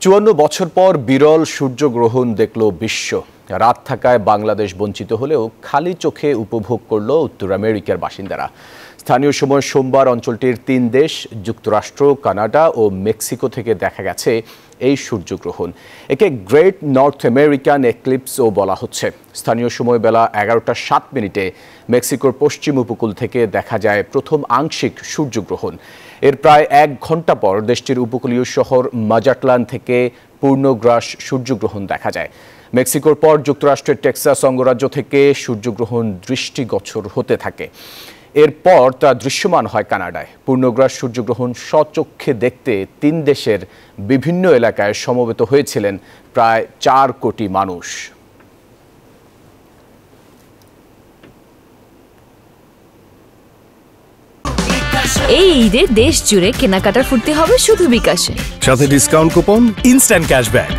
৫৪ বছর পর বিরল সূর্যগ্রহণ দেখল বিশ্ব। রাত থাকায় বাংলাদেশ বঞ্চিত হলেও খালি চোখে উপভোগ করল উত্তর আমেরিকার বাসিন্দারা। স্থানীয় সময় সোমবার অঞ্চলটির ৩ দেশ যুক্তরাষ্ট্র, কানাডা ও মেক্সিকো থেকে দেখা গেছে এই সূর্যগ্রহণ। একে গ্রেট নর্থ আমেরিকান এক্লিপসও বলা হচ্ছে। স্থানীয় সময় বেলা ১১টা ৭ মেক্সিকোর পশ্চিম উপকূল থেকে দেখা যায় প্রথম আংশিক সূর্যগ্রহণ। এর প্রায় ১ ঘন্টা পর দেশটির উপকূলীয় শহর মাজাটলান থেকে পূর্ণগ্রাস সূর্যগ্রহণ দেখা যায়। মেক্সিকোর পর যুক্তরাষ্ট্রের টেক্সাস অঙ্গরাজ্য থেকে সূর্যগ্রহণ দৃষ্টিগোচর হতে থাকে। এরপর তা দৃশ্যমান হয় কানাডায়। পূর্ণগ্রাস সূর্যগ্রহণ স্বচক্ষে দেখতে ৩ দেশের বিভিন্ন এলাকায় সমবেত হয়েছিলেন প্রায় ৪ কোটি মানুষ। এই ঈদে দেশ জুড়ে কেনাকাটার ফুর্তি হবে শুধু বিকাশে, সাথে ডিসকাউন্ট কুপন, ইনস্ট্যান্ট ক্যাশব্যাক।